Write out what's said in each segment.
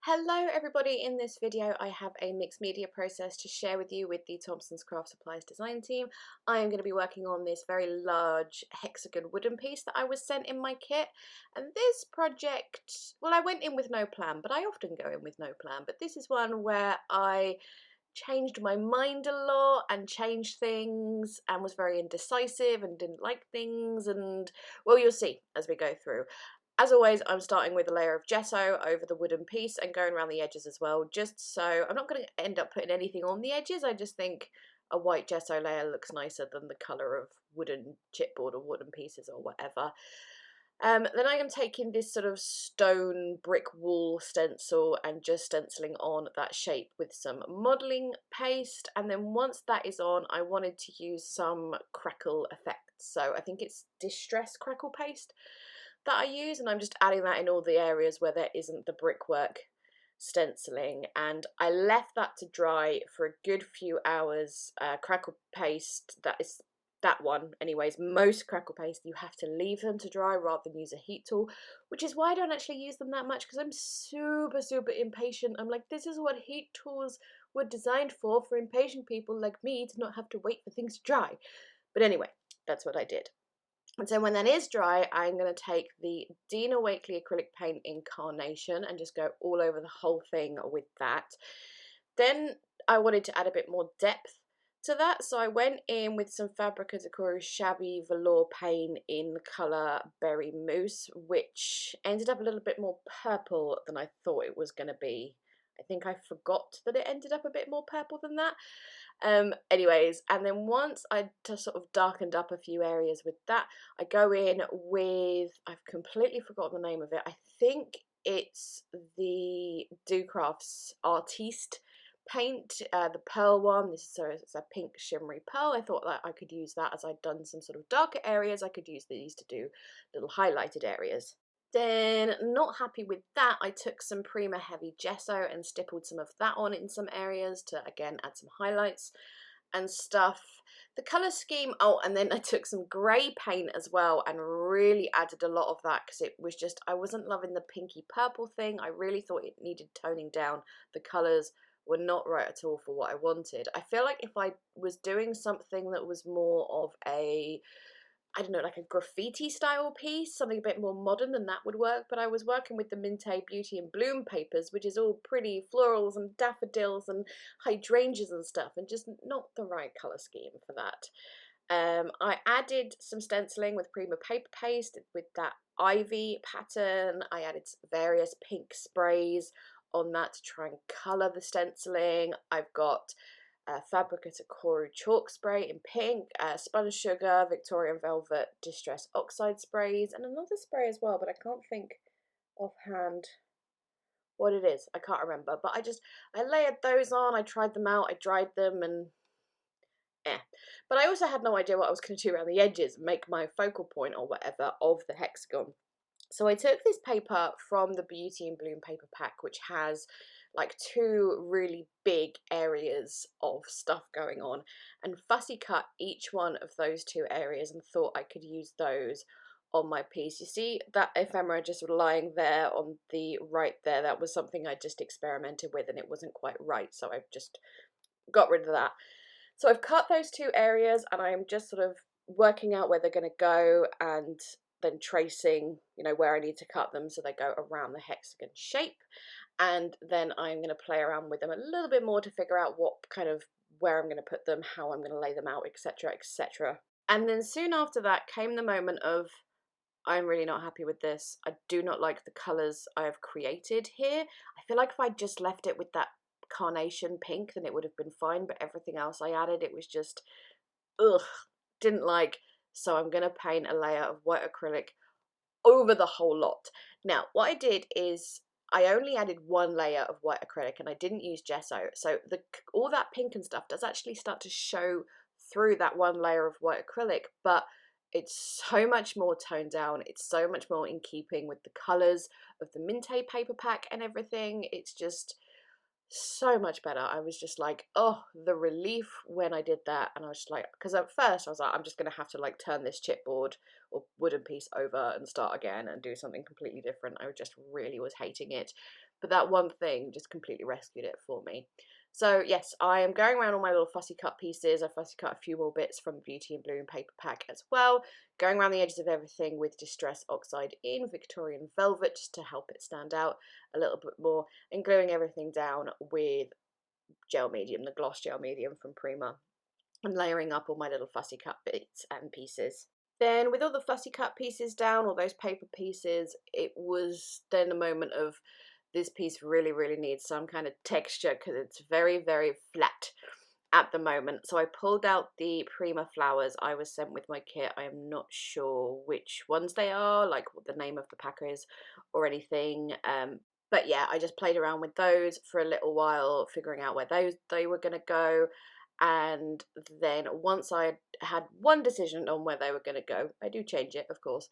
Hello everybody, in this video I have a mixed media process to share with you with the Thompson's Craft Supplies design team. I am going to be working on this very large hexagon wooden piece that I was sent in my kit, and this project, well, I went in with no plan, but I often go in with no plan, but this is one where I changed my mind a lot and changed things and was very indecisive and didn't like things, and well, you'll see as we go through. As always, I'm starting with a layer of gesso over the wooden piece and going around the edges as well, just so I'm not going to end up putting anything on the edges. I just think a white gesso layer looks nicer than the colour of wooden chipboard or wooden pieces or whatever. Then I am taking this sort of stone brick wall stencil and just stenciling on that shape with some modelling paste, and then once that is on, I wanted to use some crackle effects. So I think it's distress crackle paste that I use, and I'm just adding that in all the areas where there isn't the brickwork stenciling, and I left that to dry for a good few hours. Crackle paste, that is that one anyways, most crackle paste you have to leave them to dry rather than use a heat tool, which is why I don't actually use them that much, because I'm super impatient. I'm like, this is what heat tools were designed for impatient people like me, to not have to wait for things to dry. But anyway, that's what I did. And so when that is dry, I'm going to take the Dina Wakley acrylic paint in Carnation and just go all over the whole thing with that. Then I wanted to add a bit more depth to that, so I went in with some Fabrica Decoro Shabby Velour paint in the colour Berry Mousse, which ended up a little bit more purple than I thought it was going to be. I think I forgot that it ended up a bit more purple than that. Anyways, and then once I just sort of darkened up a few areas with that, I go in with, I've completely forgotten the name of it, I think it's the Do Crafts Artiste paint, the pearl one. This is it's a pink shimmery pearl. I thought that I could use that, as I'd done some sort of darker areas. I could use these to do little highlighted areas. Then, not happy with that, I took some Prima Heavy Gesso and stippled some of that on in some areas to, again, add some highlights and stuff. The colour scheme, oh, and then I took some grey paint as well and really added a lot of that, because it was just, I wasn't loving the pinky purple thing. I really thought it needed toning down. The colours were not right at all for what I wanted. I feel like if I was doing something that was more of a, I don't know, like a graffiti style piece, something a bit more modern, than that would work. But I was working with the Mintay Beauty and Bloom papers, which is all pretty florals and daffodils and hydrangeas and stuff, and just not the right colour scheme for that. I added some stenciling with Prima paper paste with that ivy pattern. I added various pink sprays on that to try and colour the stenciling. I've got Fabrica Decoro chalk spray in pink, Sponge Sugar, Victorian Velvet Distress Oxide sprays, and another spray as well, but I can't think offhand what it is. I can't remember, but I layered those on, I tried them out, I dried them, and But I also had no idea what I was going to do around the edges and make my focal point or whatever of the hexagon. So I took this paper from the Beauty and Bloom paper pack, which has like two really big areas of stuff going on, and fussy cut each one of those two areas and thought I could use those on my piece. You see that ephemera just lying there on the right there? That was something I just experimented with and it wasn't quite right, so I've just got rid of that. So I've cut those two areas and I'm just sort of working out where they're going to go, and then tracing, you know, where I need to cut them so they go around the hexagon shape. And then I'm going to play around with them a little bit more to figure out what kind of, where I'm going to put them, how I'm going to lay them out, etc, etc. And then soon after that came the moment of, I'm really not happy with this. I do not like the colours I have created here. I feel like if I just left it with that carnation pink, then it would have been fine, but everything else I added, it was just, ugh, didn't like. So I'm going to paint a layer of white acrylic over the whole lot. Now, what I did is I only added one layer of white acrylic and I didn't use gesso. So all that pink and stuff does actually start to show through that one layer of white acrylic, but it's so much more toned down. It's so much more in keeping with the colours of the Mintay paper pack and everything. It's just so much better. I was just like, oh, the relief when I did that. And I was just like, because at first I was like, I'm just going to have to like turn this chipboard or wooden piece over and start again and do something completely different. I just really was hating it. but that one thing just completely rescued it for me. So yes, I am going around all my little fussy cut pieces. I fussy cut a few more bits from the Beauty and Blue and paper pack as well, going around the edges of everything with Distress Oxide in Victorian Velvet just to help it stand out a little bit more, and gluing everything down with gel medium, the gloss gel medium from Prima, and layering up all my little fussy cut bits and pieces. Then with all the fussy cut pieces down, all those paper pieces, it was then a moment of, this piece really needs some kind of texture because it's very flat at the moment. So I pulled out the Prima flowers I was sent with my kit. I am not sure which ones they are, like what the name of the packer is or anything. But yeah, I just played around with those for a little while, figuring out where they were going to go. And then once I had one decision on where they were going to go, I do change it, of course,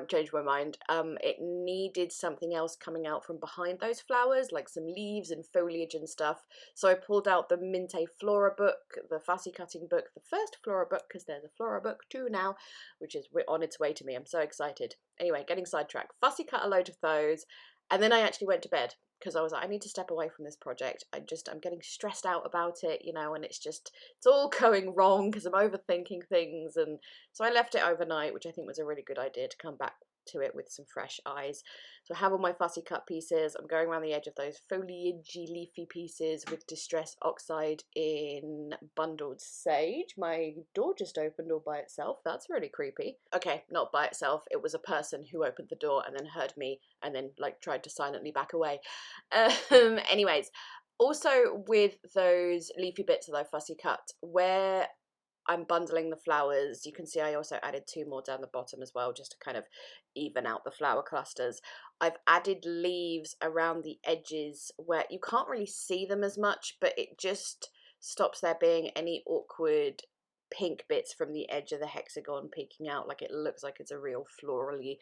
change my mind. It needed something else coming out from behind those flowers, like some leaves and foliage and stuff. So I pulled out the Mintay Flora book, the fussy cutting book, the first Flora book, because there's a Flora book too now, which is on its way to me. I'm so excited. Anyway, getting sidetracked. Fussy cut a load of those, and then I actually went to bed because I was like, I need to step away from this project. I'm getting stressed out about it, you know, and it's all going wrong because I'm overthinking things. And so I left it overnight, which I think was a really good idea to come back to it with some fresh eyes. So I have all my fussy cut pieces. I'm going around the edge of those foliagey leafy pieces with Distress Oxide in Bundled Sage. My door just opened all by itself. That's really creepy. Okay, not by itself. It was a person who opened the door and then heard me and then like tried to silently back away. Anyways, also with those leafy bits that I fussy cut, where I'm bundling the flowers, you can see I also added 2 more down the bottom as well, just to kind of even out the flower clusters. I've added leaves around the edges where you can't really see them as much, but it just stops there being any awkward pink bits from the edge of the hexagon peeking out, like it looks like it's a real florally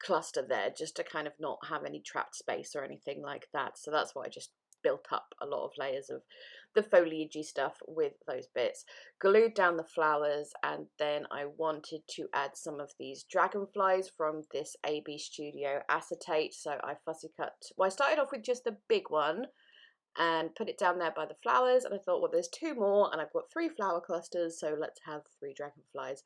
cluster there, just to kind of not have any trapped space or anything like that. So that's why I just built up a lot of layers of the foliagey stuff with those bits, glued down the flowers, and then I wanted to add some of these dragonflies from this AB Studio acetate. So I fussy cut, well, I started off with just the big one and put it down there by the flowers, and I thought, well, there's 2 more and I've got 3 flower clusters, so let's have 3 dragonflies.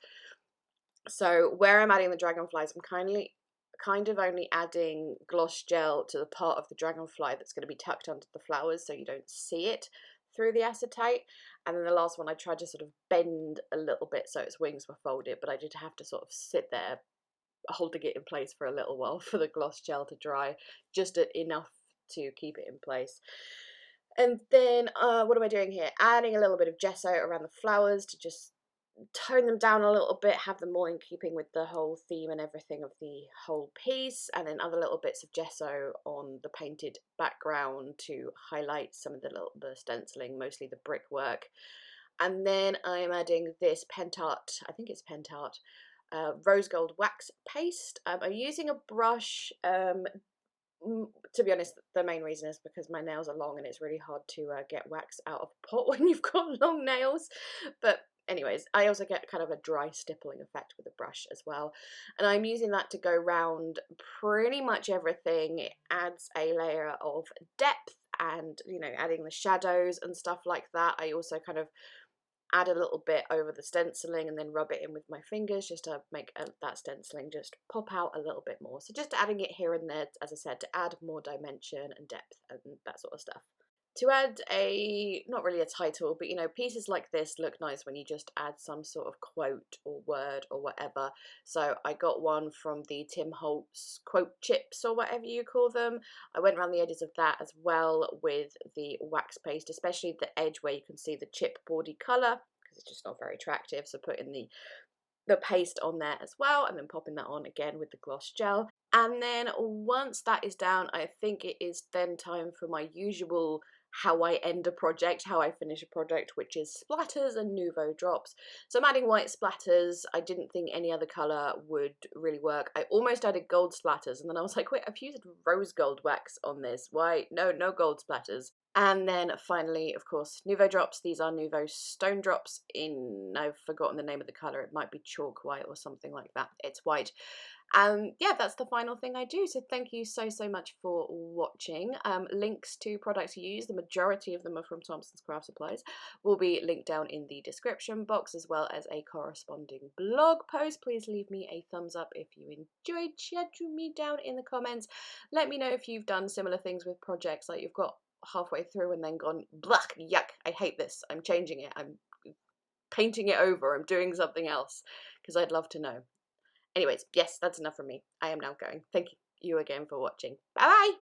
So where I'm adding the dragonflies, I'm kind of only adding gloss gel to the part of the dragonfly that's going to be tucked under the flowers so you don't see it through the acetate. And then the last one I tried to sort of bend a little bit so its wings were folded, but I did have to sort of sit there holding it in place for a little while for the gloss gel to dry, just enough to keep it in place. And then what am I doing here? Adding a little bit of gesso around the flowers to just tone them down a little bit, have them more in keeping with the whole theme and everything of the whole piece, and then other little bits of gesso on the painted background to highlight some of the stenciling, mostly the brickwork. And then I'm adding this Pentart, I think it's Pentart, rose gold wax paste. I'm using a brush. To be honest, the main reason is because my nails are long and it's really hard to get wax out of a pot when you've got long nails. But anyways, I also get kind of a dry stippling effect with a brush as well. And I'm using that to go round pretty much everything. It adds a layer of depth and, you know, adding the shadows and stuff like that. I also kind of add a little bit over the stenciling and then rub it in with my fingers just to make that stenciling just pop out a little bit more. So just adding it here and there, as I said, to add more dimension and depth and that sort of stuff. To add not really a title, but you know, pieces like this look nice when you just add some sort of quote or word or whatever. So I got one from the Tim Holtz quote chips or whatever you call them. I went around the edges of that as well with the wax paste, especially the edge where you can see the chipboardy colour, because it's just not very attractive. So putting the paste on there as well, and then popping that on again with the gloss gel. And then once that is down, I think it is then time for my usual how I end a project, how I finish a project, which is splatters and Nouveau drops. So I'm adding white splatters. I didn't think any other colour would really work. I almost added gold splatters, and then I was like, wait, I've used rose gold wax on this. Why? No gold splatters. And then finally, of course, Nouveau drops. These are Nouveau stone drops in, I've forgotten the name of the colour. It might be chalk white or something like that. It's white. And yeah, that's the final thing I do. So thank you so much for watching. Links to products used, the majority of them are from Thompson's Craft Supplies, will be linked down in the description box, as well as a corresponding blog post. Please leave me a thumbs up if you enjoyed. Chat to me down in the comments. Let me know if you've done similar things with projects, like you've got halfway through and then gone, blech, yuck, I hate this, I'm changing it, I'm painting it over, I'm doing something else, because I'd love to know. Anyways, yes, that's enough from me. I am now going. Thank you again for watching. Bye bye!